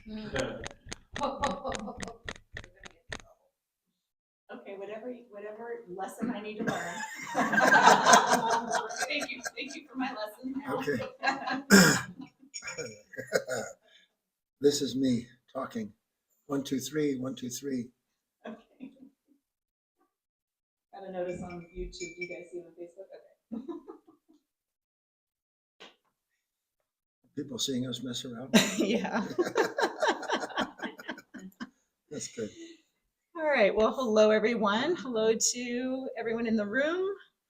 Okay, whatever lesson I need to learn. Thank you for my lesson. Okay. This is me talking. 1, 2, 3, 1, 2, 3. Okay. Got a notice on YouTube. You guys see it on Facebook? Okay. People seeing us mess around. Yeah. That's good. All right. Well, hello, everyone. Hello to everyone in the room.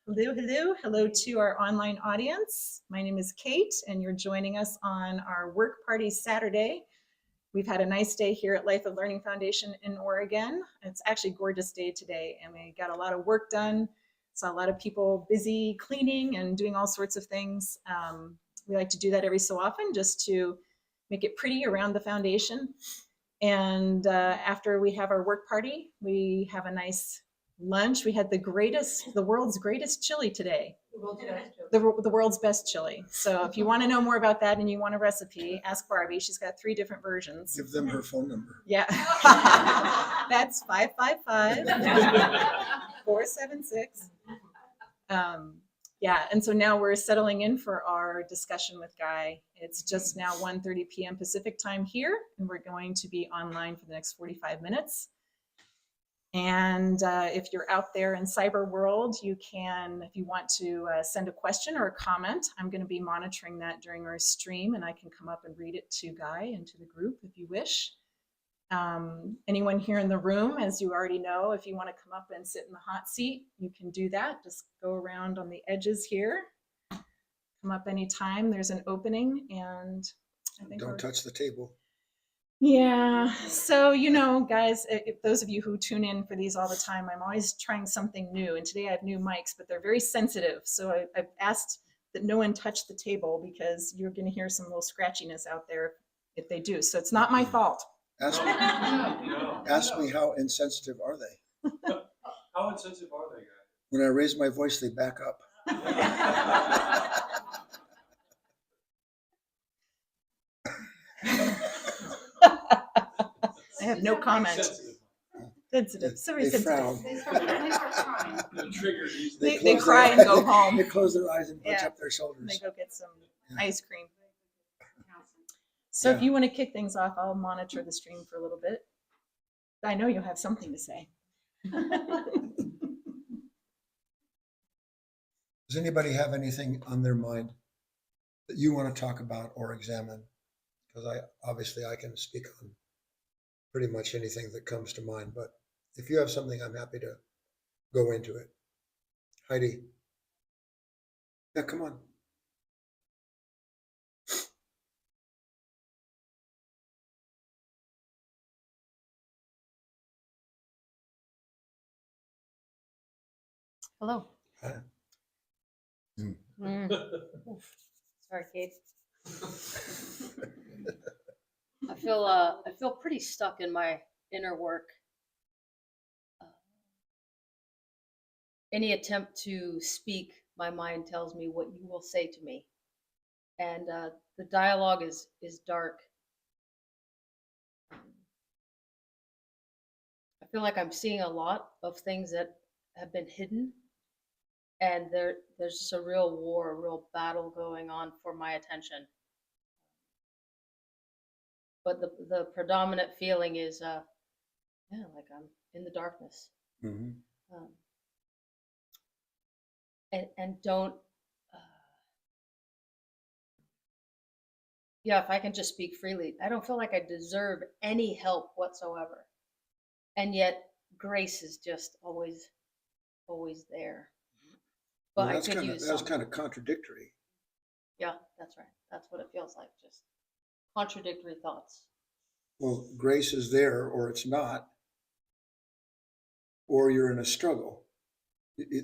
Hello, hello. Hello to our online audience. My name is Kate, and you're joining us on our work party Saturday. We've had a nice day here at Life of Learning Foundation in Oregon. It's actually a gorgeous day today, and we got a lot of work done. Saw a lot of people busy cleaning and doing all sorts of things. We like to do that every so often just to make it pretty around the foundation. And after we have our work party, we have a nice lunch. We had the world's greatest chili today. The world's best chili. So if you want to know more about that and you want a recipe, ask Barbie. She's got 3 different versions. Give them her phone number. Yeah. That's 555-476. Yeah, and so now we're settling in for our discussion with Guy. It's just now 1:30 p.m. Pacific time here, and we're going to be online for the next 45 minutes. And if you're out there in cyber world, you can, if you want to send a question or a comment, I'm going to be monitoring that during our stream, and I can come up and read it to Guy and to the group if you wish. Anyone here in the room, as you already know, if you want to come up and sit in the hot seat, you can do that. Just go around on the edges here. Come up anytime. There's an opening, and I think Don't touch the table. Yeah. So, you know, guys, if those of you who tune in for these all the time, I'm always trying something new. And today I have new mics, but they're very sensitive. So I've asked that no one touch the table because you're going to hear some little scratchiness out there if they do. So it's not my fault. Ask me how insensitive are they? How insensitive are they, guys? When I raise my voice, they back up. I have no comment. Sensitive. So They sensitive. frown. They close cry their and go eyes. home. They close their eyes and punch Yeah. up their shoulders. They go get some Yeah. ice cream. So if Yeah. you want to kick things off, I'll monitor the stream for a little bit. I know you'll have something to say. Does anybody have anything on their mind that you want to talk about or examine? Because I can speak on pretty much anything that comes to mind, but if you have something, I'm happy to go into it. Heidi. Yeah, come on. Hello. Hi. Sorry, Kate. I feel pretty stuck in my inner work. Any attempt to speak, my mind tells me what you will say to me, and the dialogue is dark. I feel like I'm seeing a lot of things that have been hidden, and there's just a real war, a real battle going on for my attention. But the predominant feeling is, like I'm in the darkness. Mm-hmm. And don't, if I can just speak freely, I don't feel like I deserve any help whatsoever. And yet grace is just always there. But Well, I could use that's some. kind of contradictory. Yeah, that's right. That's what it feels like, just contradictory thoughts. Well, grace is there or it's not, or you're in a struggle. They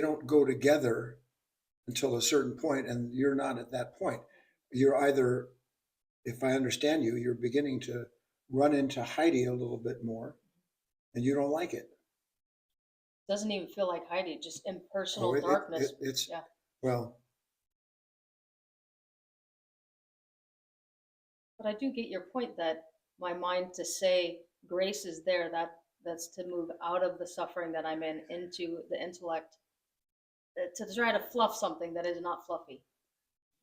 don't go together until a certain point, and you're not at that point. You're either, if I understand you, you're beginning to run into Heidi a little bit more, and you don't like it. Doesn't even feel like Heidi, just impersonal darkness. Yeah. Well, But I do get your point that my mind to say grace is there, that's to move out of the suffering that I'm in into the intellect, to try to fluff something that is not fluffy.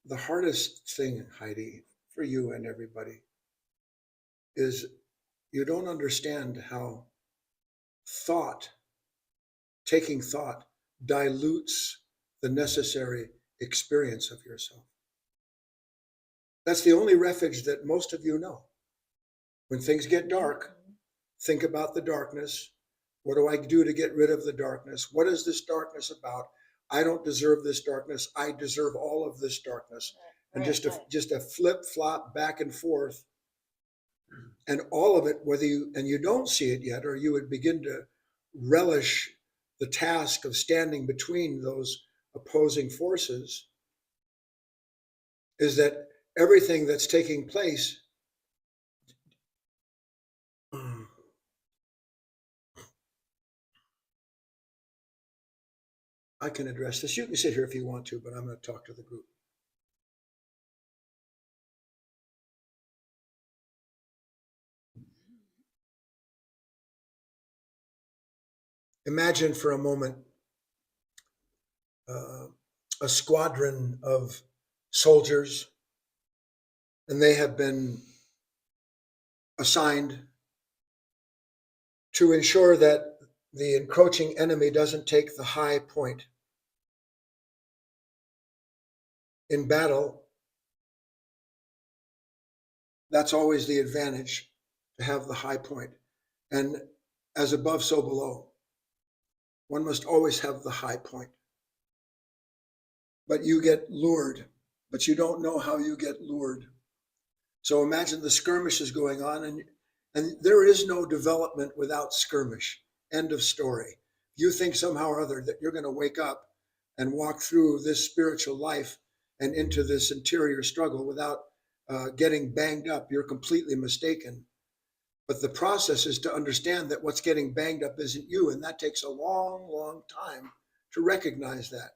The hardest thing, Heidi, for you and everybody is you don't understand how taking thought dilutes the necessary experience of yourself. That's the only refuge that most of you know. When things get dark, think about the darkness. What do I do to get rid of the darkness? What is this darkness about? I don't deserve this darkness. I deserve all of this darkness. And just a flip flop back and forth. And all of it, whether you don't see it yet, or you would begin to relish the task of standing between those opposing forces, is that everything that's taking place I can address this. You can sit here if you want to, but I'm going to talk to the group. Imagine for a moment a squadron of soldiers, and they have been assigned to ensure that the encroaching enemy doesn't take the high point. In battle, that's always the advantage, to have the high point. And as above, so below. One must always have the high point. But you get lured, but you don't know how you get lured. So imagine the skirmish is going on, and there is no development without skirmish. End of story. You think somehow or other that you're going to wake up and walk through this spiritual life and into this interior struggle without getting banged up, you're completely mistaken. But the process is to understand that what's getting banged up isn't you, and that takes a long, long time to recognize that.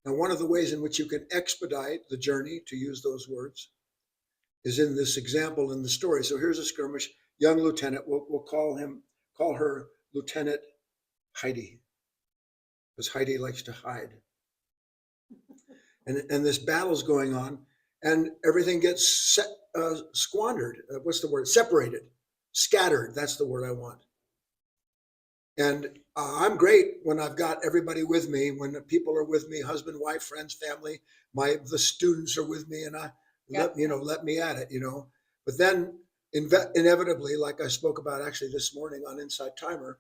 Now, one of the ways in which you can expedite the journey, to use those words, is in this example in the story. So here's a skirmish. Young lieutenant, we'll call her Lieutenant Heidi, because Heidi likes to hide. And this battle's going on, and everything gets squandered. What's the word? Separated. Scattered, that's the word I want. And I'm great when I've got everybody with me, when people are with me, husband, wife, friends, family, the students are with me, and let me at it, But then inevitably, like I spoke about actually this morning on Inside Timer,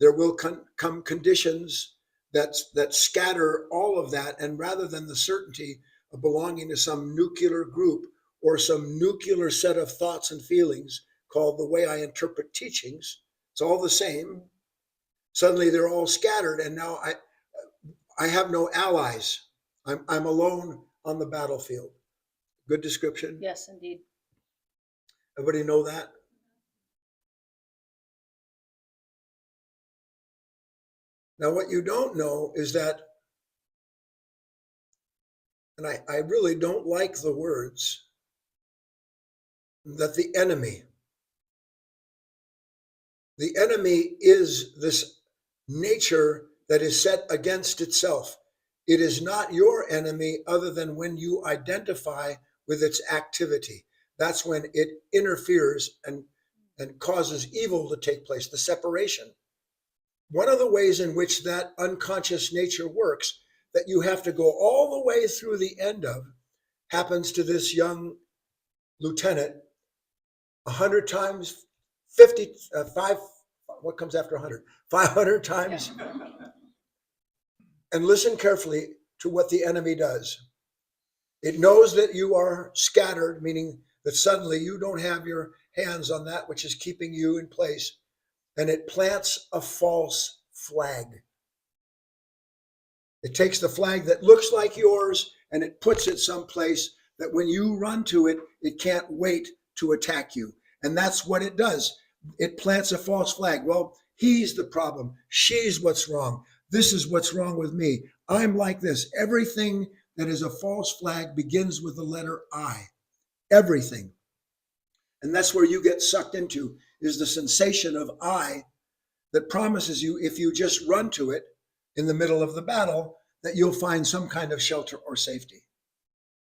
there will come conditions that scatter all of that. And rather than the certainty of belonging to some nuclear group or some nuclear set of thoughts and feelings called the way I interpret teachings, it's all the same. Suddenly they're all scattered, and now I have no allies. I'm alone on the battlefield. Good description? Yes, indeed. Everybody know that? Now, what you don't know is that, and I really don't like the words, that the enemy is this nature that is set against itself. It is not your enemy other than when you identify with its activity. That's when it interferes and causes evil to take place, the separation. One of the ways in which that unconscious nature works, that you have to go all the way through the end of, happens to this young lieutenant 100 times, 55, what comes after 100? 500 times. Yeah. And listen carefully to what the enemy does. It knows that you are scattered, meaning that suddenly you don't have your hands on that which is keeping you in place. And it plants a false flag. It takes the flag that looks like yours and it puts it someplace that when you run to it, it can't wait to attack you. And that's what it does. It plants a false flag. Well, he's the problem. She's what's wrong. This is what's wrong with me. I'm like this. Everything that is a false flag begins with the letter I. Everything. And that's where you get sucked into, is the sensation of I that promises you, if you just run to it in the middle of the battle, that you'll find some kind of shelter or safety.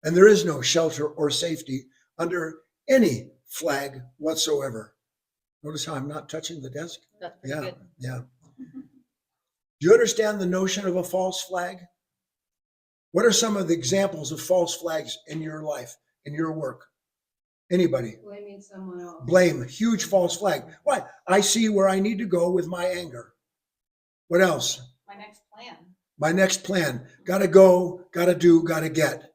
And there is no shelter or safety under any flag whatsoever. Notice how I'm not touching the desk? That's pretty Yeah, good. yeah. Do you understand the notion of a false flag? What are some of the examples of false flags in your life, in your work? Anybody? Blaming someone else. Blame, huge false flag. Why? I see where I need to go with my anger. What else? My next plan. My next plan. Gotta go, gotta do, gotta get.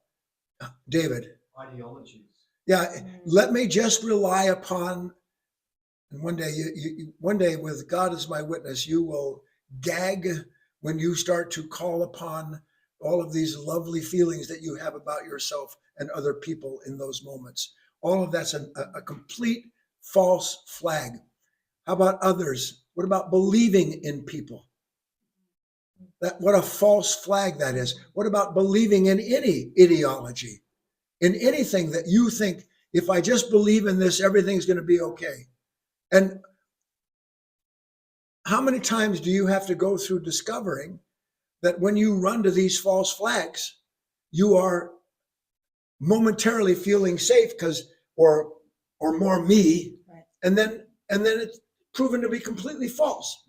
David. Ideologies. Yeah, let me just rely upon, and one day with God as my witness, you will gag when you start to call upon all of these lovely feelings that you have about yourself and other people in those moments. All of that's a complete false flag. How about others? What about believing in people? What a false flag that is. What about believing in any ideology? In anything that you think, if I just believe in this, everything's going to be okay. And how many times do you have to go through discovering that when you run to these false flags, you are momentarily feeling safe or more me, Right. and then it's proven to be completely false.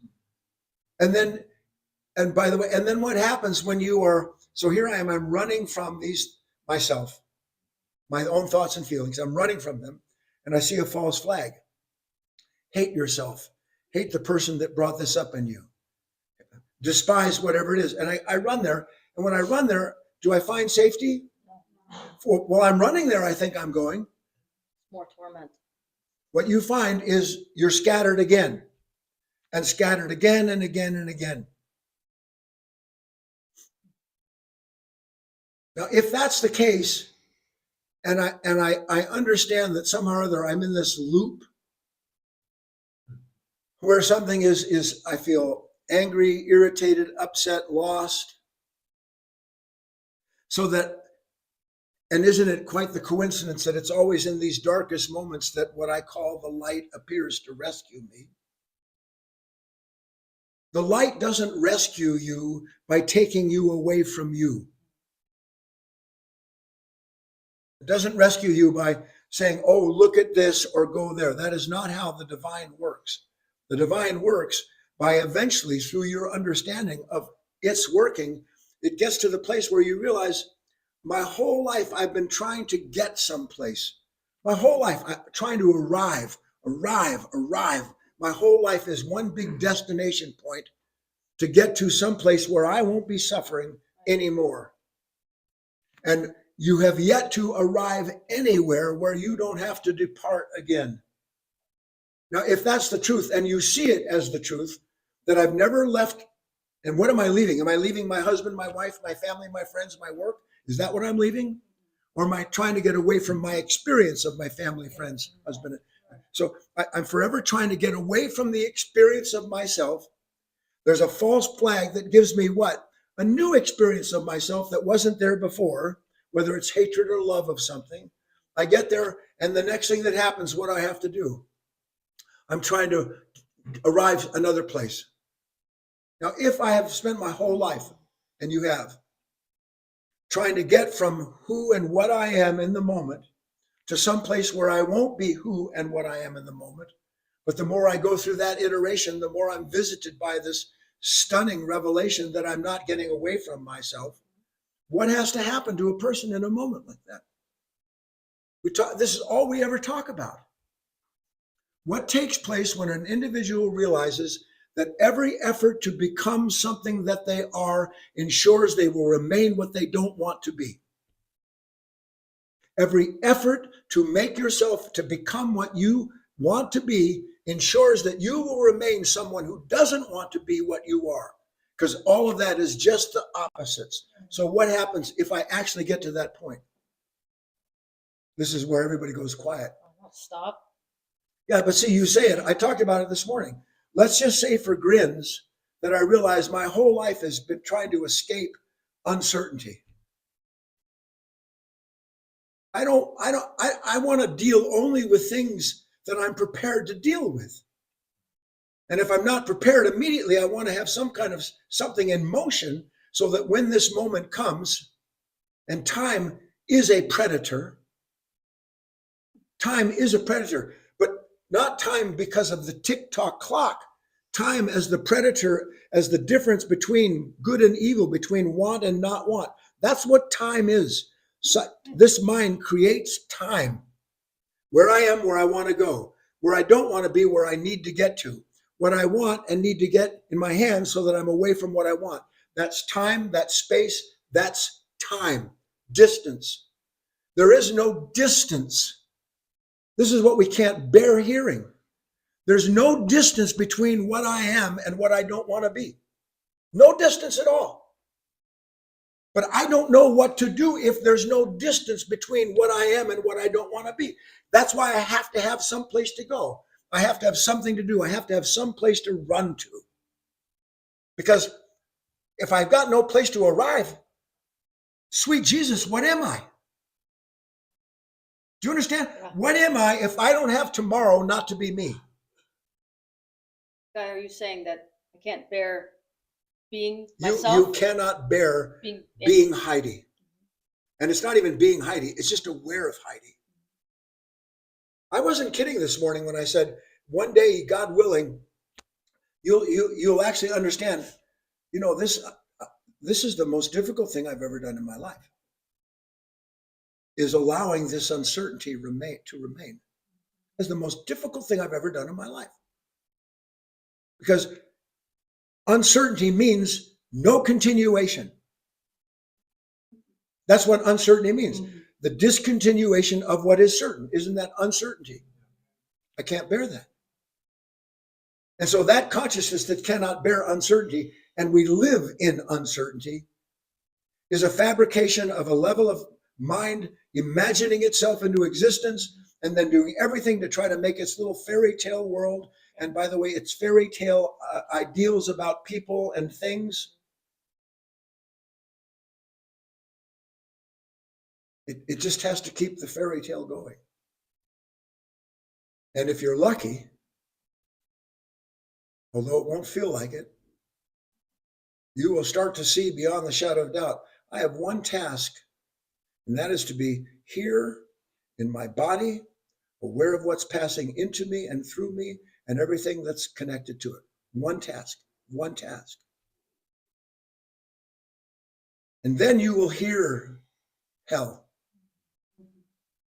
And by the way, and then what happens when you are, so here I am, I'm running from these myself, my own thoughts and feelings. I'm running from them, and I see a false flag. Hate yourself. Hate the person that brought this up in you. Despise whatever it is. And I run there. And when I run there, do I find safety? While I'm running there, I think I'm going. More torment. What you find is you're scattered again, and scattered again and again and again. Now, if that's the case, and I understand that somehow or other I'm in this loop where something is I feel angry, irritated, upset, lost. So that, and isn't it quite the coincidence that it's always in these darkest moments that what I call the light appears to rescue me? The light doesn't rescue you by taking you away from you. It doesn't rescue you by saying, oh, look at this or go there. That is not how the divine works. The divine works by eventually, through your understanding of its working, it gets to the place where you realize, my whole life I've been trying to get someplace. My whole life I'm trying to arrive. My whole life is one big destination point to get to someplace where I won't be suffering anymore. And you have yet to arrive anywhere where you don't have to depart again. Now, if that's the truth, and you see it as the truth, that I've never left, and what am I leaving? Am I leaving my husband, my wife, my family, my friends, my work? Is that what I'm leaving? Or am I trying to get away from my experience of my family, friends, husband? So I'm forever trying to get away from the experience of myself. There's a false flag that gives me what? A new experience of myself that wasn't there before, whether it's hatred or love of something. I get there, and the next thing that happens, what do I have to do? I'm trying to arrive another place. Now, if I have spent my whole life, and you have, trying to get from who and what I am in the moment to some place where I won't be who and what I am in the moment, but the more I go through that iteration, the more I'm visited by this stunning revelation that I'm not getting away from myself. What has to happen to a person in a moment like that? This is all we ever talk about. What takes place when an individual realizes that every effort to become something that they are ensures they will remain what they don't want to be? Every effort to make yourself to become what you want to be ensures that you will remain someone who doesn't want to be what you are, because all of that is just the opposites. So what happens if I actually get to that point? This is where everybody goes quiet. Stop. Yeah, but see, you say it. I talked about it this morning. Let's just say for grins that I realize my whole life has been trying to escape uncertainty. I want to deal only with things that I'm prepared to deal with. And if I'm not prepared immediately, I want to have some kind of something in motion so that when this moment comes, and time is a predator, but not time because of the tick-tock clock, time as the predator, as the difference between good and evil, between want and not want. That's what time is. So this mind creates time. Where I am, where I want to go, where I don't want to be, where I need to get to, what I want and need to get in my hands so that I'm away from what I want. That's time, that's space, that's time, distance. There is no distance. This is what we can't bear hearing. There's no distance between what I am and what I don't want to be. No distance at all. But I don't know what to do if there's no distance between what I am and what I don't want to be. That's why I have to have some place to go. I have to have something to do. I have to have some place to run to. Because if I've got no place to arrive, sweet Jesus, what am I? Do you understand? Yeah. What am I if I don't have tomorrow not to be me? Guy, are you saying that I can't bear being You myself? cannot bear being Heidi. And it's not even being Heidi. It's just aware of Heidi. I wasn't kidding this morning when I said, one day, God willing, you'll actually understand, this is the most difficult thing I've ever done in my life, is allowing this uncertainty to remain. It's the most difficult thing I've ever done in my life. Because uncertainty means no continuation. That's what uncertainty means. Mm-hmm. The discontinuation of what is certain. Isn't that uncertainty? I can't bear that. And so that consciousness that cannot bear uncertainty, and we live in uncertainty, is a fabrication of a level of mind imagining itself into existence and then doing everything to try to make its little fairy tale world. And by the way, it's fairy tale ideals about people and things. It just has to keep the fairy tale going. And if you're lucky, although it won't feel like it, you will start to see beyond the shadow of doubt. I have one task, and that is to be here in my body, aware of what's passing into me and through me and everything that's connected to it. One task. And then you will hear hell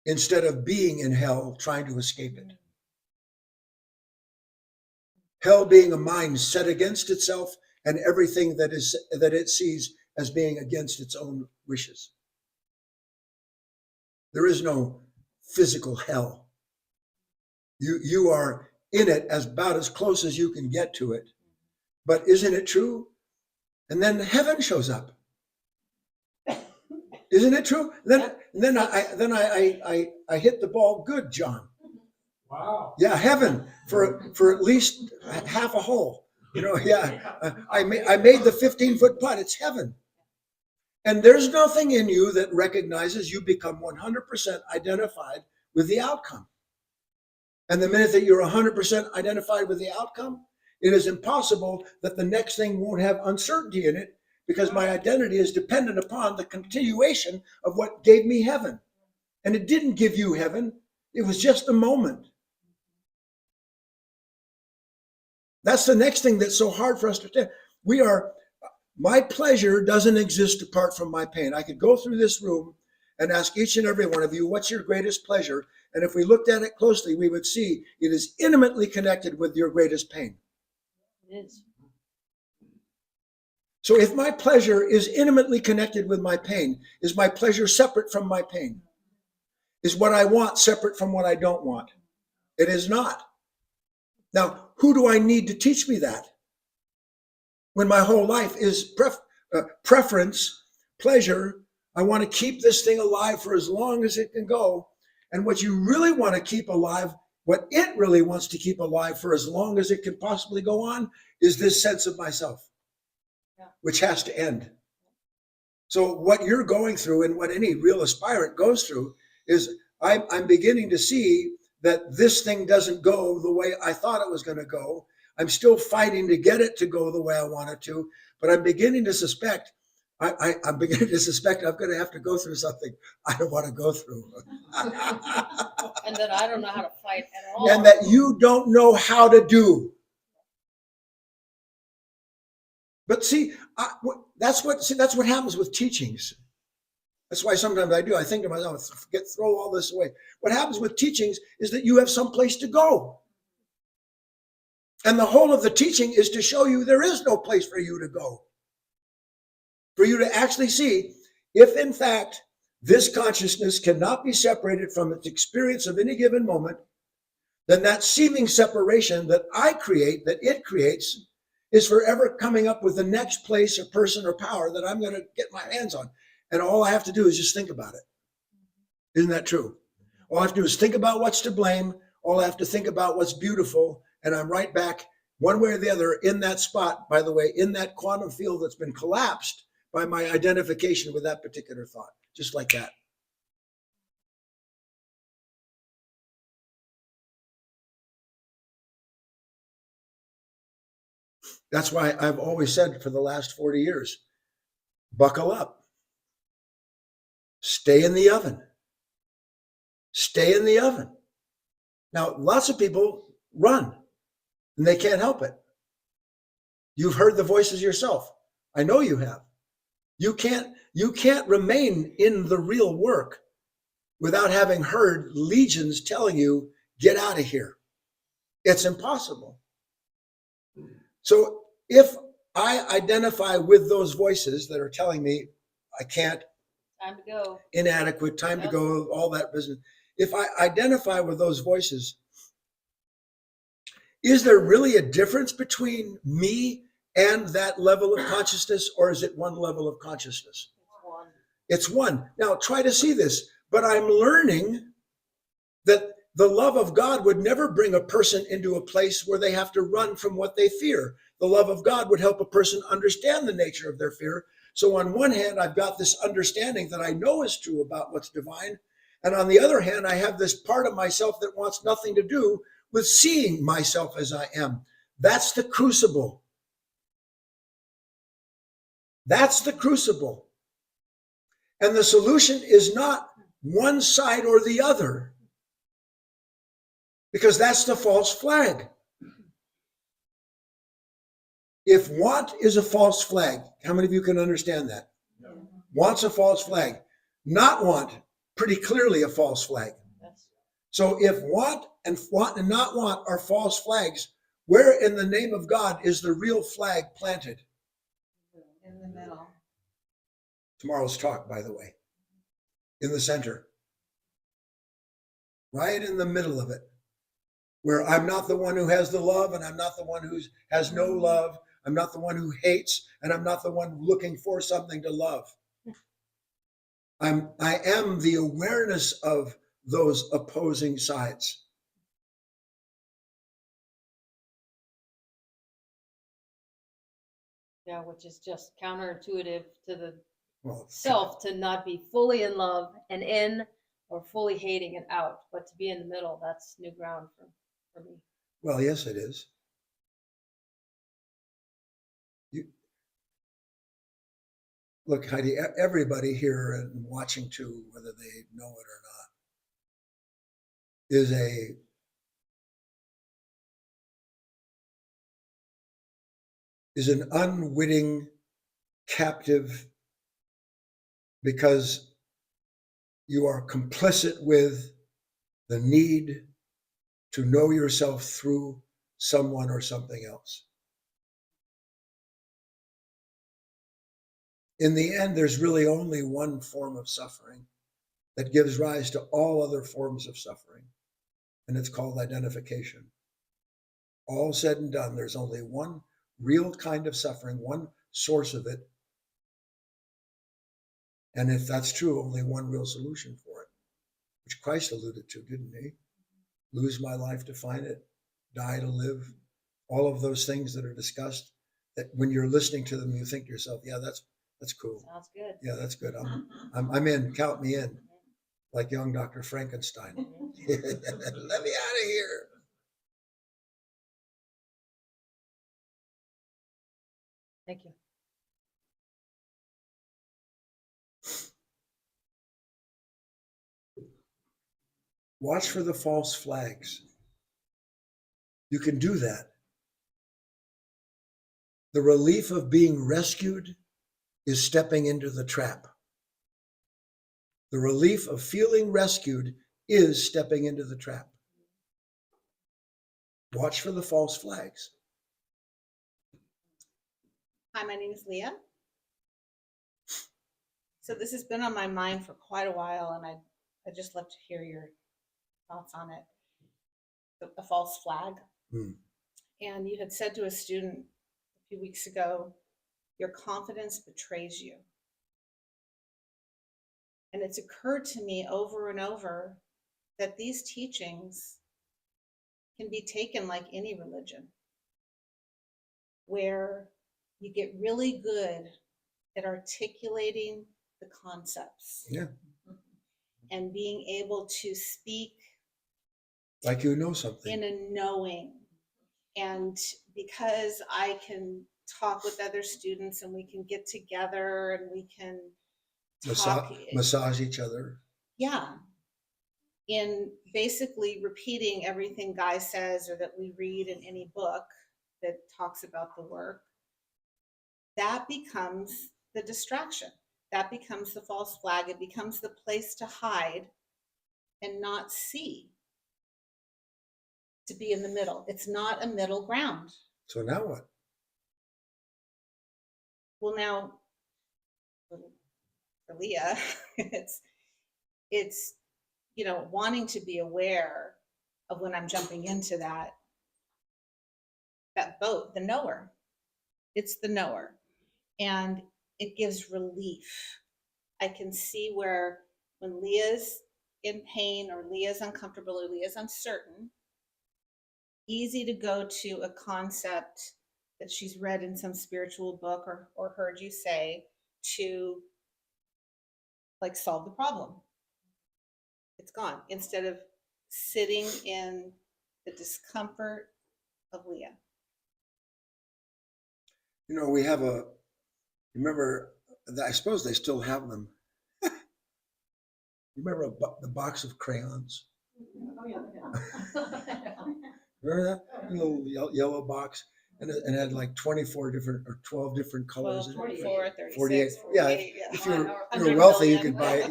instead of being in hell trying to escape it. Hell being a mind set against itself and everything that it sees as being against its own wishes. There is no physical hell. You are in it about as close as you can get to it. But isn't it true? And then heaven shows up. Isn't it true? Then I hit the ball good, John. Wow. Yeah, heaven for at least half a hole. I made the 15-foot putt. It's heaven. And there's nothing in you that recognizes you become 100% identified with the outcome. And the minute that you're 100% identified with the outcome, it is impossible that the next thing won't have uncertainty in it, because my identity is dependent upon the continuation of what gave me heaven. And it didn't give you heaven. It was just a moment. That's the next thing that's so hard for us to understand. My pleasure doesn't exist apart from my pain. I could go through this room and ask each and every one of you, what's your greatest pleasure? And if we looked at it closely, we would see it is intimately connected with your greatest pain. It is. So if my pleasure is intimately connected with my pain, is my pleasure separate from my pain? Is what I want separate from what I don't want? It is not. Now, who do I need to teach me that? When my whole life is preference, pleasure, I want to keep this thing alive for as long as it can go. And what you really want to keep alive, what it really wants to keep alive for as long as it can possibly go on, is this sense of myself, which has to end. So what you're going through and what any real aspirant goes through is I'm beginning to see that this thing doesn't go the way I thought it was going to go. I'm still fighting to get it to go the way I want it to, but I'm beginning to suspect, I'm beginning to suspect I'm going to have to go through something I don't want to go through. And that I don't know how to fight at all. And that you don't know how to do. But see, that's what happens with teachings. That's why sometimes I think to myself, throw all this away. What happens with teachings is that you have some place to go. And the whole of the teaching is to show you there is no place for you to go. For you to actually see if, in fact, this consciousness cannot be separated from its experience of any given moment, then that seeming separation that I create, that it creates, is forever coming up with the next place or person or power that I'm going to get my hands on. And all I have to do is just think about it. Isn't that true? All I have to do is think about what's to blame. All I have to think about what's beautiful. And I'm right back one way or the other in that spot, by the way, in that quantum field that's been collapsed by my identification with that particular thought, just like that. That's why I've always said for the last 40 years, buckle up. Stay in the oven. Stay in the oven. Now, lots of people run and they can't help it. You've heard the voices yourself. I know you have. You can't remain in the real work without having heard legions telling you, get out of here. It's impossible. So if I identify with those voices that are telling me I can't, Time to go. inadequate, time to go, all that business. If I identify with those voices, is there really a difference between me and that level of consciousness, or is it one level of consciousness? One. It's one. Now try to see this, but I'm learning that the love of God would never bring a person into a place where they have to run from what they fear. The love of God would help a person understand the nature of their fear. So on one hand, I've got this understanding that I know is true about what's divine. And on the other hand, I have this part of myself that wants nothing to do with seeing myself as I am. That's the crucible. That's the crucible. And the solution is not one side or the other, because that's the false flag. If want is a false flag, how many of you can understand that? No. Want's a false flag. Not want, pretty clearly a false flag. Yes. So if want and not want are false flags, where in the name of God is the real flag planted? In the middle. Tomorrow's talk, by the way. In the center. Right in the middle of it. Where I'm not the one who has the love, and I'm not the one who has no love. I'm not the one who hates, and I'm not the one looking for something to love. I am the awareness of those opposing sides. Yeah, which is just counterintuitive to the Well, self to not be fully in love and in, or fully hating and out, but to be in the middle. That's new ground for me. well, yes, it is. Look, Heidi, everybody here and watching too, whether they know it or not, is an unwitting captive, because you are complicit with the need to know yourself through someone or something else. In the end, there's really only one form of suffering that gives rise to all other forms of suffering, and it's called identification. All said and done, there's only one real kind of suffering, one source of it. And if that's true, only one real solution for it, which Christ alluded to, didn't he? Lose my life to find it, die to live. All of those things that are discussed, that when you're listening to them, you think to yourself, yeah, that's cool. Sounds good. Yeah, that's good. I'm in. Count me in. like young Dr. Frankenstein. Let me out of here. Thank you. Watch for the false flags. You can do that. The relief of being rescued is stepping into the trap. The relief of feeling rescued is stepping into the trap. Watch for the false flags. Hi, my name is Leah. So this has been on my mind for quite a while, and I'd just love to hear your thoughts on it. A false flag. And you had said to a student a few weeks ago, your confidence betrays you. And it's occurred to me over and over that these teachings can be taken like any religion, where you get really good at articulating the concepts. Yeah. And being able to speak Like you know something. in a knowing. And because I can talk with other students and we can get together and we can talk. Massage each other. Yeah. In basically repeating everything Guy says or that we read in any book that talks about the work, that becomes the distraction. That becomes the false flag. It becomes the place to hide and not see. To be in the middle. It's not a middle ground. So now what? Well, now for Leah, it's wanting to be aware of when I'm jumping into that boat, the knower. It's the knower. And it gives relief. I can see where when Leah's in pain or Leah's uncomfortable or Leah's uncertain, easy to go to a concept that she's read in some spiritual book or heard you say to like solve the problem. It's gone instead of sitting in the discomfort of Leah. We have remember, I suppose they still have them. You remember the box of crayons? Oh, yeah. Remember that little yellow box, and it had like 24 different or 12 different colors. 12, 44, 36, 48. 48. Yeah, if you're wealthy, you could buy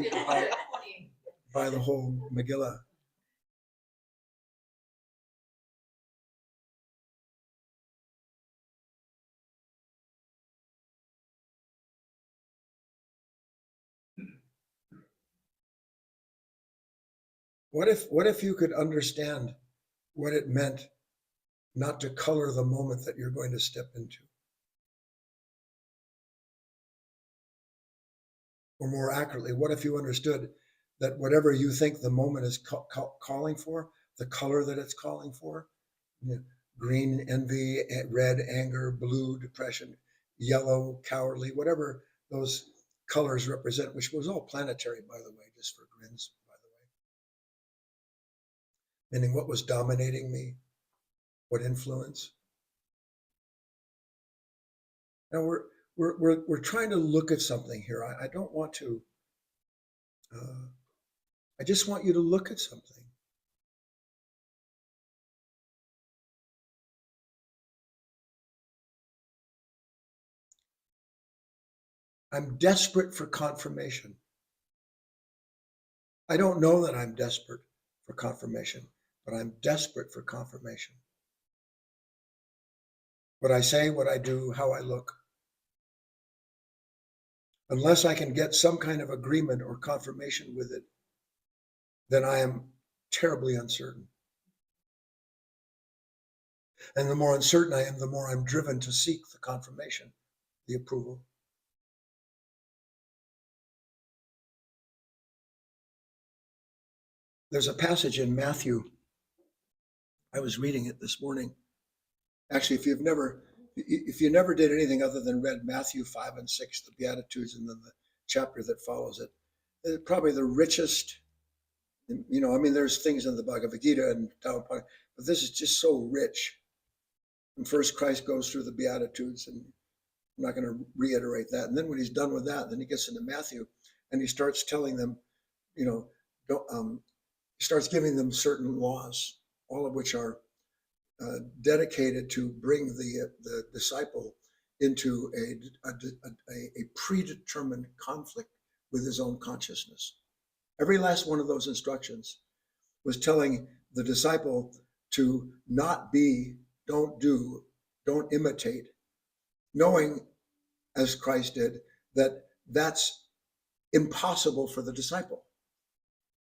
the whole Megillah. What if you could understand what it meant not to color the moment that you're going to step into? Or more accurately, what if you understood that whatever you think the moment is calling for, the color that it's calling for, green, envy, red, anger, blue, depression, yellow, cowardly, whatever those colors represent, which was all planetary, by the way, just for grins, by the way. Meaning what was dominating me, what influence. Now we're trying to look at something here. I don't want to, I just want you to look at something. I'm desperate for confirmation. I don't know that I'm desperate for confirmation, but I'm desperate for confirmation. What I say, what I do, how I look. Unless I can get some kind of agreement or confirmation with it, then I am terribly uncertain. And the more uncertain I am, the more I'm driven to seek the confirmation, the approval. There's a passage in Matthew. I was reading it this morning. Actually, if you never did anything other than read Matthew 5 and 6, the Beatitudes, and then the chapter that follows it, it's probably the richest You know, I mean, there's things in the Bhagavad Gita and Tao, but this is just so rich. And first Christ goes through the Beatitudes, and I'm not going to reiterate that. And then when he's done with that, then he gets into Matthew and he starts telling them, you know, he starts giving them certain laws, all of which are dedicated to bring the disciple into a predetermined conflict with his own consciousness. Every last one of those instructions was telling the disciple to not be, don't do, don't imitate, knowing, as Christ did, that that's impossible for the disciple.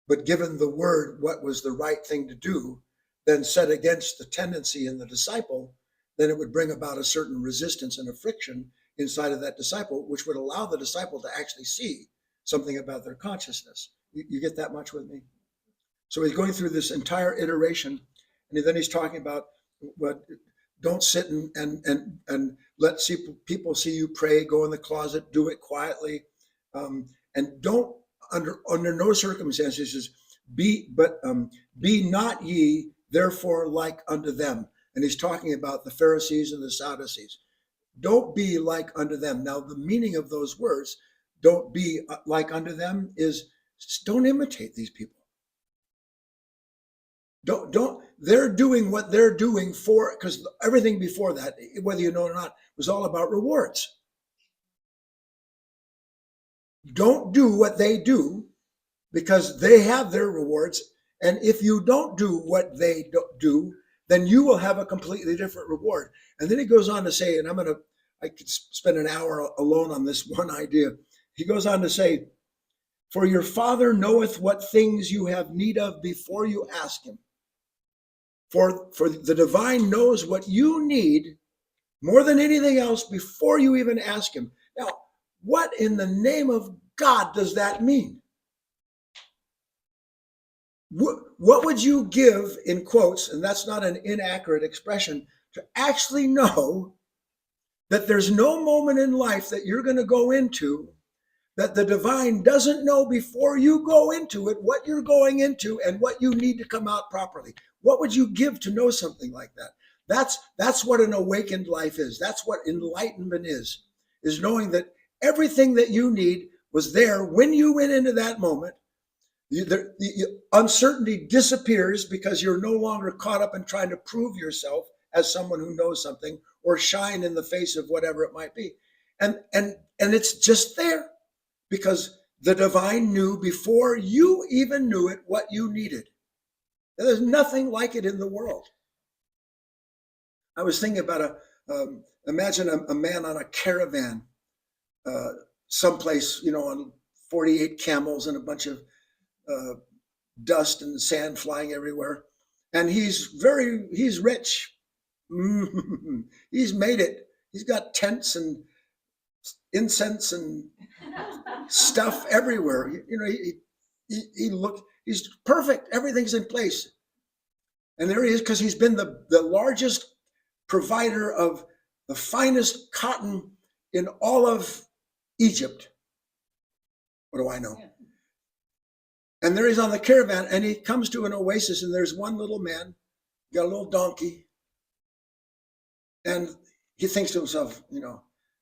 But given the word what was the right thing to do, then set against the tendency in the disciple, then it would bring about a certain resistance and a friction inside of that disciple, which would allow the disciple to actually see something about their consciousness. You get that much with me? So he's going through this entire iteration, and then he's talking about what, don't sit and let people see you pray, go in the closet, do it quietly, and don't under no circumstances be not ye therefore like unto them. And he's talking about the Pharisees and the Sadducees. Don't be like unto them. Now, the meaning of those words, don't be like unto them, is don't imitate these people. Don't, they're doing what they're doing for, because everything before that, whether you know or not, was all about rewards. Don't do what they do, because they have their rewards. And if you don't do what they do, then you will have a completely different reward. And then he goes on to say, and I could spend an hour alone on this one idea. He goes on to say, for your Father knoweth what things you have need of before you ask him. For the divine knows what you need more than anything else before you even ask him. Now, what in the name of God does that mean? What would you give, in quotes, and that's not an inaccurate expression, to actually know that there's no moment in life that you're going to go into that the divine doesn't know before you go into it what you're going into and what you need to come out properly? What would you give to know something like that? That's what an awakened life is. That's what enlightenment is knowing that everything that you need was there when you went into that moment. The uncertainty disappears because you're no longer caught up in trying to prove yourself as someone who knows something or shine in the face of whatever it might be. And it's just there because the divine knew before you even knew it what you needed. There's nothing like it in the world. I was thinking about imagine a man on a caravan someplace, on 48 camels and a bunch of dust and sand flying everywhere. And he's rich. He's made it. He's got tents and incense and stuff everywhere. He's perfect. Everything's in place. And there he is, because he's been the largest provider of the finest cotton in all of Egypt. What do I know? Yeah. And there he's on the caravan, and he comes to an oasis, and there's one little man, got a little donkey. And he thinks to himself,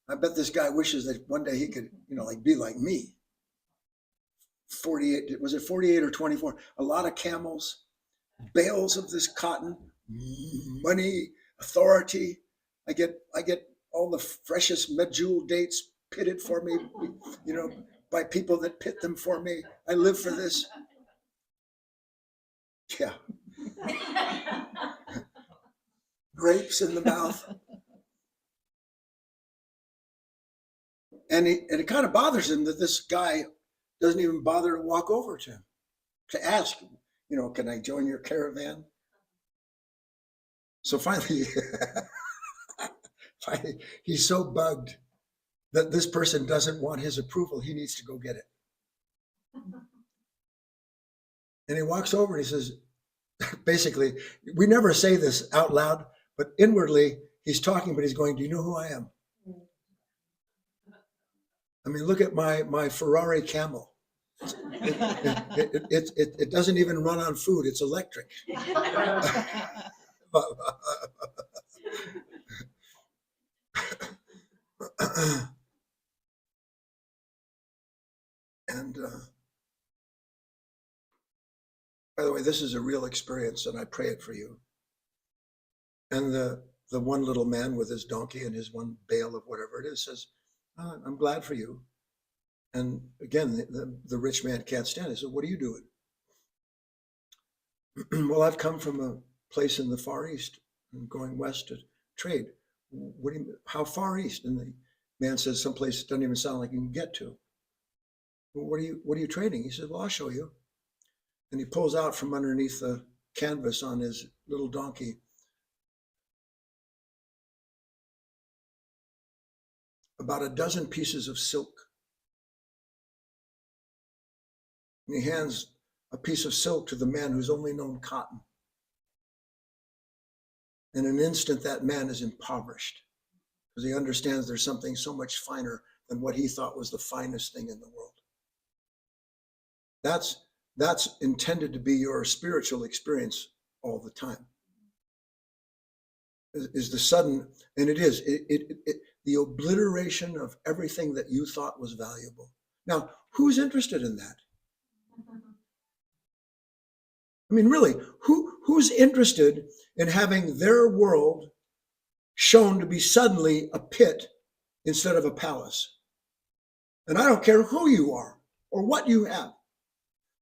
I bet this guy wishes that one day he could, be like me. 48, was it 48 or 24? A lot of camels, bales of this cotton, money, authority. I get all the freshest medjool dates pitted for me, by people that pit them for me. I live for this. Yeah. Grapes in the mouth. And it kind of bothers him that this guy doesn't even bother to walk over to him to ask, can I join your caravan? So finally, he's so bugged that this person doesn't want his approval. He needs to go get it. And he walks over and he says, basically, we never say this out loud, but inwardly he's talking, but he's going, do you know who I am? I mean, look at my Ferrari camel. It doesn't even run on food. It's electric. And by the way, this is a real experience, and I pray it for you. And the one little man with his donkey and his one bale of whatever it is says, "Oh, I'm glad for you." And again, the rich man can't stand it. So what are you doing? Well, I've come from a place in the Far East. I'm going west to trade. What do you, how far east? And the man says, someplace that doesn't even sound like you can get to. Well, what are you trading? He said, well, I'll show you. And he pulls out from underneath the canvas on his little donkey about a dozen pieces of silk. And he hands a piece of silk to the man who's only known cotton. In an instant, that man is impoverished because he understands there's something so much finer than what he thought was the finest thing in the world. That's intended to be your spiritual experience all the time. Is the sudden, and it is, the obliteration of everything that you thought was valuable. Now, who's interested in that? I mean, really, who's interested in having their world shown to be suddenly a pit instead of a palace? And I don't care who you are or what you have,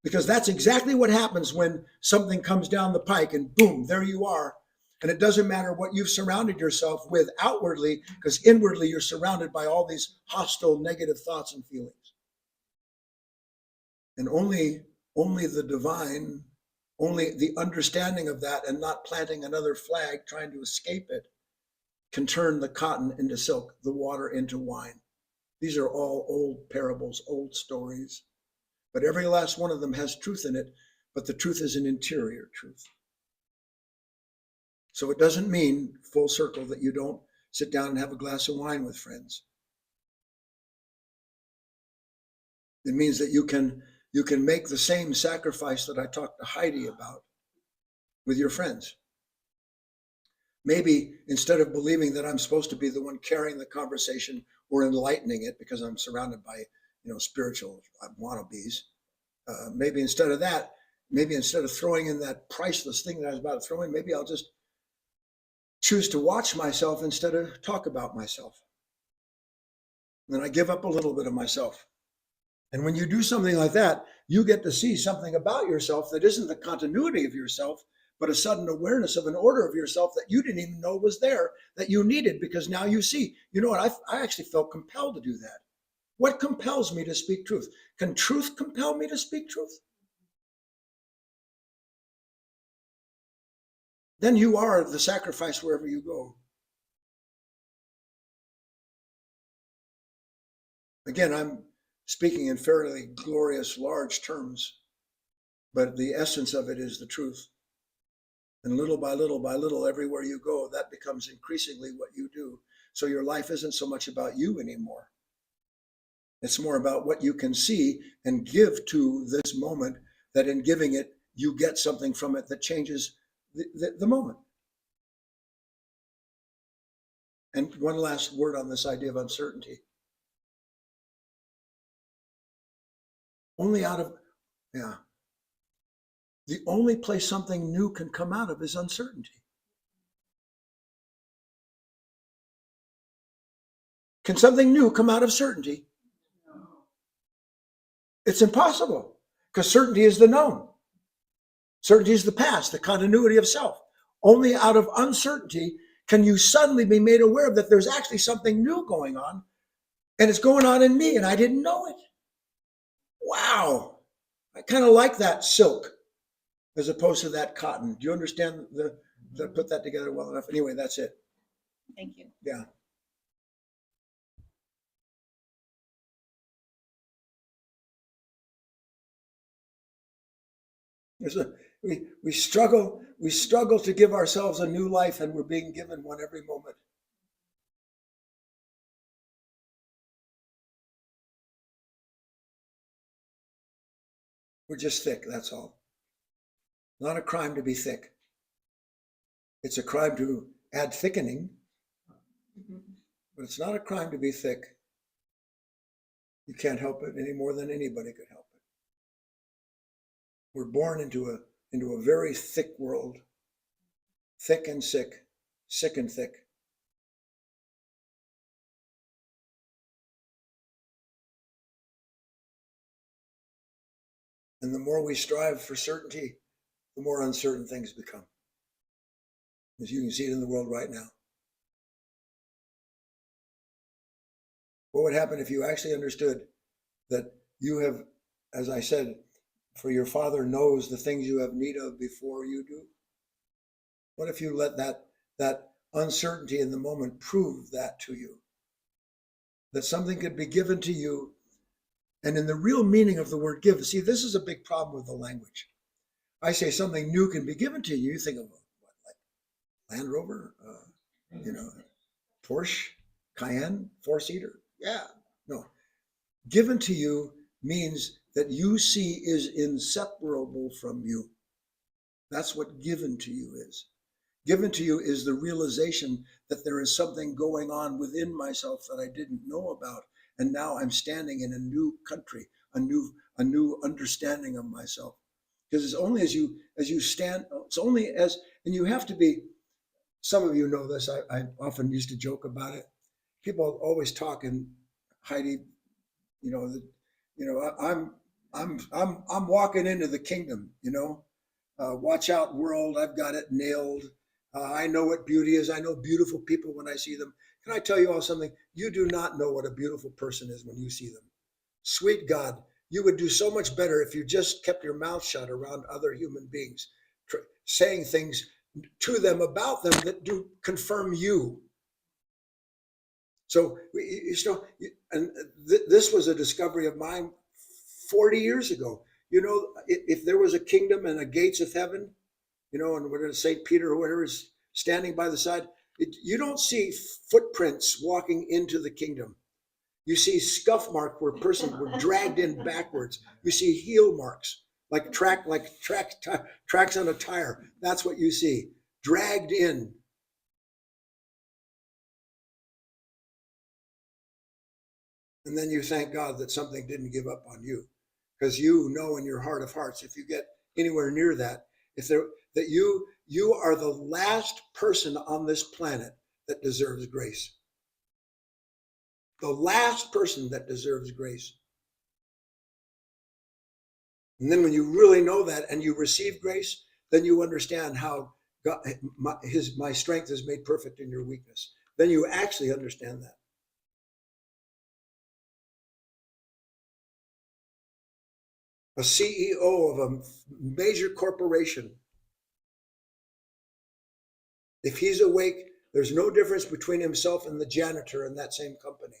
because that's exactly what happens when something comes down the pike and boom, there you are. And it doesn't matter what you've surrounded yourself with outwardly, because inwardly you're surrounded by all these hostile, negative thoughts and feelings. And only the divine, only the understanding of that and not planting another flag trying to escape it can turn the cotton into silk, the water into wine. These are all old parables, old stories, but every last one of them has truth in it, but the truth is an interior truth. So it doesn't mean, full circle, that you don't sit down and have a glass of wine with friends. It means that you can make the same sacrifice that I talked to Heidi about with your friends. Maybe instead of believing that I'm supposed to be the one carrying the conversation or enlightening it because I'm surrounded by, spiritual wannabes, maybe instead of that, maybe instead of throwing in that priceless thing that I was about to throw in, maybe I'll just choose to watch myself instead of talk about myself. And then I give up a little bit of myself. And when you do something like that, you get to see something about yourself that isn't the continuity of yourself, but a sudden awareness of an order of yourself that you didn't even know was there, that you needed, because now you see, you know what, I actually felt compelled to do that. What compels me to speak truth? Can truth compel me to speak truth? Then you are the sacrifice wherever you go. Again, I'm speaking in fairly glorious, large terms, but the essence of it is the truth. And little by little, everywhere you go, that becomes increasingly what you do. So your life isn't so much about you anymore. It's more about what you can see and give to this moment, that in giving it, you get something from it that changes the moment. And one last word on this idea of uncertainty. The only place something new can come out of is uncertainty. Can something new come out of certainty? It's impossible, because certainty is the known. Certainty is the past, the continuity of self. Only out of uncertainty can you suddenly be made aware that there's actually something new going on, and it's going on in me, and I didn't know it. Wow. I kind of like that silk as opposed to that cotton. Do you understand put that together well enough? Anyway, that's it. Thank you. Yeah. We struggle to give ourselves a new life, and we're being given one every moment. We're just thick, that's all. Not a crime to be thick. It's a crime to add thickening, but it's not a crime to be thick. You can't help it any more than anybody could help it. We're born into a very thick world, thick and sick and thick. And the more we strive for certainty, the more uncertain things become. As you can see it in the world right now. What would happen if you actually understood that you have, as I said, for your Father knows the things you have need of before you do? What if you let that uncertainty in the moment prove that to you? That something could be given to you, and in the real meaning of the word give, see, this is a big problem with the language. I say something new can be given to you, you think of what, like Land Rover, Porsche, Cayenne, four-seater. Yeah, no. Given to you means that you see is inseparable from you. That's what given to you is. Given to you is the realization that there is something going on within myself that I didn't know about. And now I'm standing in a new country, a new understanding of myself. Because it's only as you stand, it's only as, and you have to be, some of you know this, I often used to joke about it. People always talk, and Heidi, I'm walking into the kingdom, watch out world, I've got it nailed. I know what beauty is. I know beautiful people when I see them. Can I tell you all something? You do not know what a beautiful person is when you see them. Sweet God, you would do so much better if you just kept your mouth shut around other human beings, saying things to them about them that do confirm you. So, this was a discovery of mine 40 years ago. If there was a kingdom and a gates of heaven, and whatever St. Peter or whatever is standing by the side, you don't see footprints walking into the kingdom. You see scuff mark where persons were dragged in backwards. You see heel marks, like tracks on a tire. That's what you see, dragged in. And then you thank God that something didn't give up on you, because you know in your heart of hearts, if you get anywhere near that, that you are the last person on this planet that deserves grace. The last person that deserves grace. And then when you really know that and you receive grace, then you understand how God, my strength is made perfect in your weakness. Then you actually understand that. A CEO of a major corporation, if he's awake, there's no difference between himself and the janitor in that same company.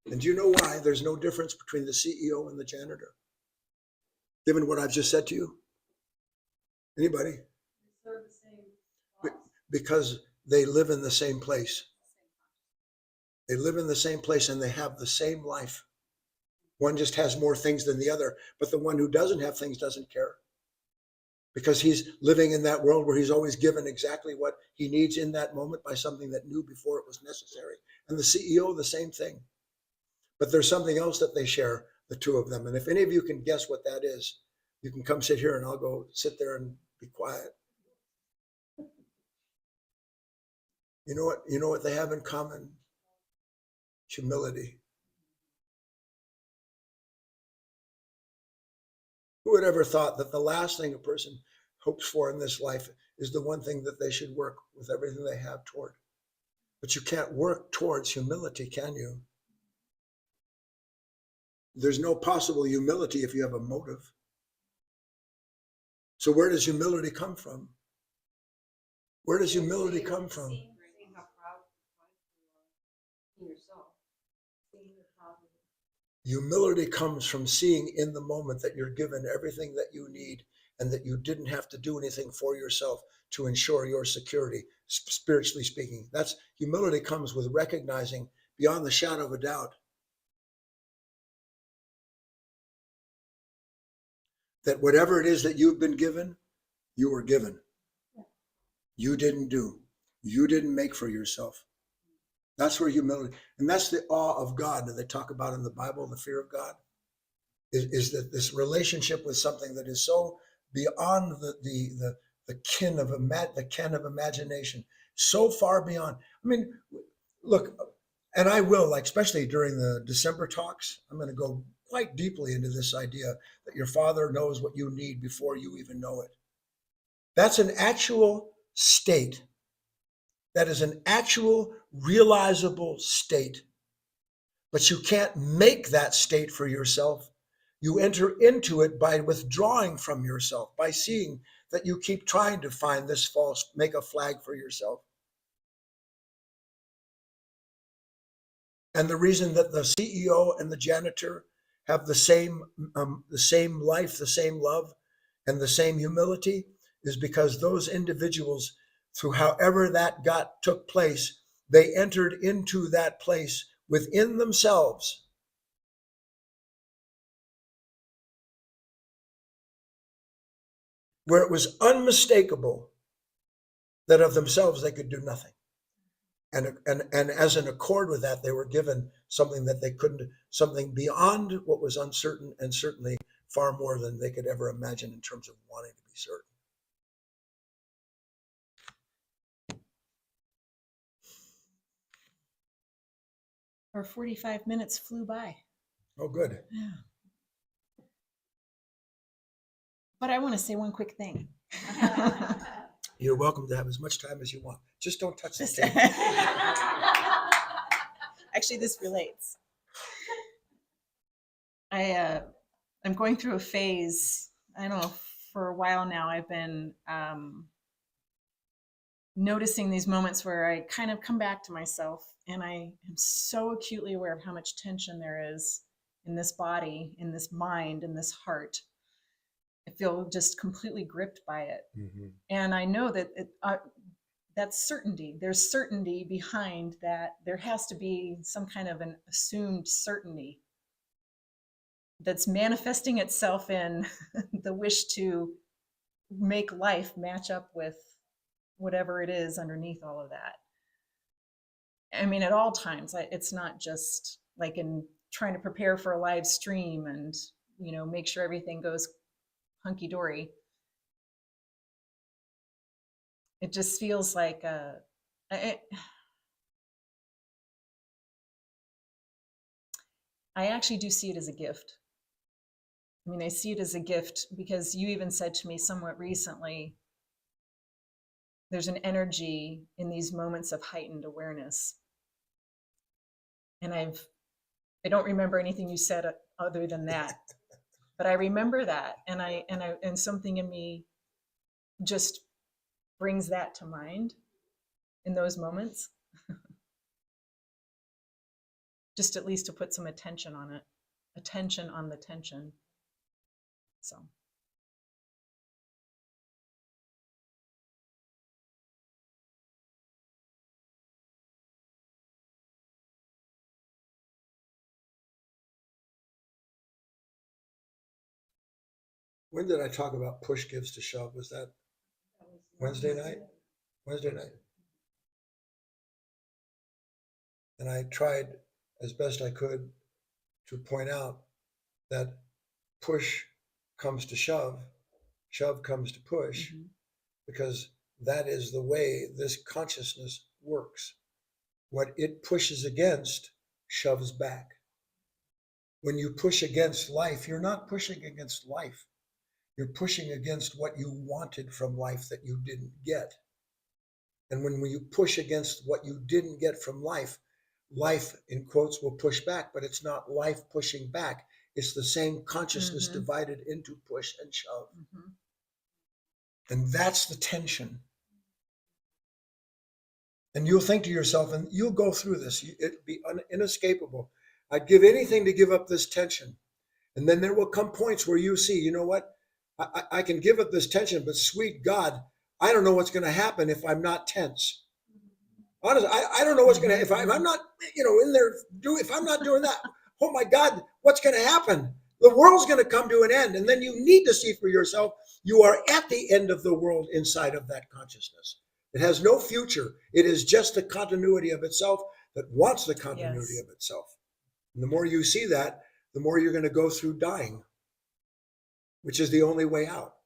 And do you know why there's no difference between the CEO and the janitor? Given what I've just said to you? Anybody? Because they live in the same place. They live in the same place and they have the same life. One just has more things than the other, but the one who doesn't have things doesn't care. Because he's living in that world where he's always given exactly what he needs in that moment by something that knew before it was necessary. And the CEO, the same thing. But there's something else that they share, the two of them. And if any of you can guess what that is, you can come sit here and I'll go sit there and be quiet. You know what they have in common? Humility. Who would ever thought that the last thing a person hopes for in this life is the one thing that they should work with everything they have toward? But you can't work towards humility, can you? There's no possible humility if you have a motive. So where does humility come from? Where does humility come from? Humility comes from seeing in the moment that you're given everything that you need and that you didn't have to do anything for yourself to ensure your security, spiritually speaking. That's humility comes with recognizing beyond the shadow of a doubt that whatever it is that you've been given, you were given. You didn't do. You didn't make for yourself. That's where humility, and that's the awe of God that they talk about in the Bible, the fear of God, is that this relationship with something that is so beyond the ken of imagination, so far beyond. I mean, look, and I will, like, especially during the December talks, I'm going to go quite deeply into this idea that your Father knows what you need before you even know it. That's an actual state. That is an actual realizable state. But you can't make that state for yourself. You enter into it by withdrawing from yourself, by seeing that you keep trying to find this false, make a flag for yourself. And the reason that the CEO and the janitor have the same life, the same love, and the same humility is because those individuals, through however that took place, they entered into that place within themselves. Where it was unmistakable that of themselves they could do nothing. And as an accord with that, they were given something that they couldn't, something beyond what was uncertain, and certainly far more than they could ever imagine in terms of wanting to be certain. Our 45 minutes flew by. Oh, good. Yeah. But I want to say one quick thing. You're welcome to have as much time as you want. Just don't touch the This- tape. Actually, this relates. I'm going through a phase. I don't know, for a while now, I've been noticing these moments where I kind of come back to myself, and I am so acutely aware of how much tension there is in this body, in this mind, in this heart. I feel just completely gripped by it. Mm-hmm. And I know that that's certainty. There's certainty behind that. There has to be some kind of an assumed certainty that's manifesting itself in the wish to make life match up with whatever it is underneath all of that. I mean, at all times, it's not just like in trying to prepare for a live stream and, make sure everything goes hunky-dory. It just feels like I actually do see it as a gift. I mean, I see it as a gift because you even said to me somewhat recently, there's an energy in these moments of heightened awareness. And I don't remember anything you said other than that, but I remember that, and something in me just brings that to mind in those moments. Just at least to put some attention on it, attention on the tension. So. When did I talk about push gives to shove? Was that Wednesday night? Wednesday night. And I tried as best I could to point out that push comes to shove, shove comes to push, because that is the way this consciousness works. What it pushes against shoves back. When you push against life, you're not pushing against life. You're pushing against what you wanted from life that you didn't get. And when you push against what you didn't get from life, life, in quotes, will push back, but it's not life pushing back. It's the same consciousness divided into push and shove. And that's the tension. And you'll think to yourself, and you'll go through this, it'll be inescapable. I'd give anything to give up this tension. And then there will come points where you see, you know what? I can give up this tension, but sweet God, I don't know what's going to happen if I'm not tense. Honestly, I don't know what's going to, if I'm not, in there, if I'm not doing that, oh my God, what's going to happen? The world's going to come to an end, and then you need to see for yourself you are at the end of the world inside of that consciousness. It has no future. It is just the continuity of itself that wants the continuity Yes. of itself. And the more you see that, the more you're going to go through dying, which is the only way out.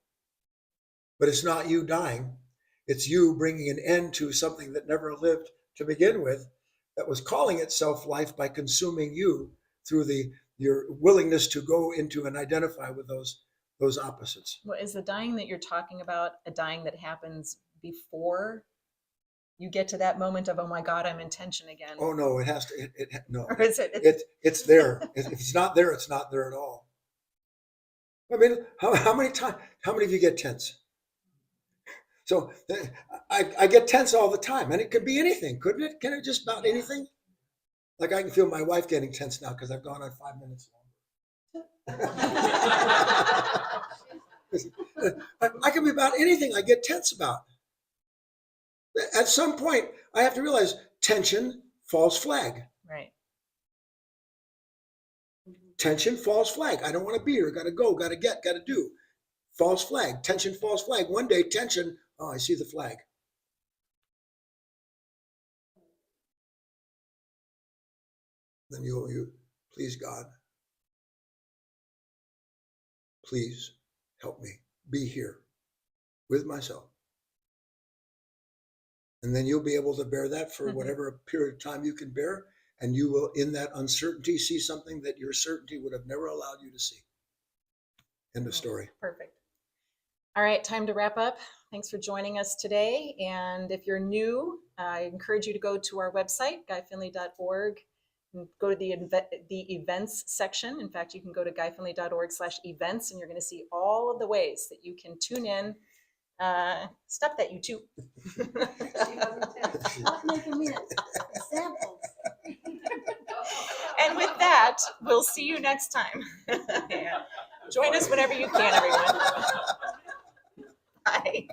But it's not you dying. It's you bringing an end to something that never lived to begin with, that was calling itself life by consuming you through your willingness to go into and identify with those opposites. Well, is the dying that you're talking about a dying that happens before you get to that moment of, oh my God, I'm in tension again? Oh no, it has to. No, Or is it? it's there. If it's not there, it's not there at all. I mean, how many of you get tense? So I get tense all the time, and it could be anything, couldn't it? Can it just about anything? Like I can feel my wife getting tense now because I've gone on 5 minutes longer. I can be about anything I get tense about. At some point, I have to realize tension, false flag. Right. Tension, false flag. I don't want to be here. Got to go. Got to get. Got to do. False flag. Tension, false flag. One day, tension. Oh, I see the flag. Then you please God. Please help me be here with myself. And then you'll be able to bear that for whatever period of time you can bear. And you will, in that uncertainty, see something that your certainty would have never allowed you to see. End of story. Perfect. All right, time to wrap up. Thanks for joining us today. And if you're new, I encourage you to go to our website, guyfinley.org, and go to the events section. In fact, you can go to guyfinley.org/events, and you're going to see all of the ways that you can tune in. Stop that, you two. And with that, we'll see you next time. Yeah. Join us whenever you can, everyone. Bye.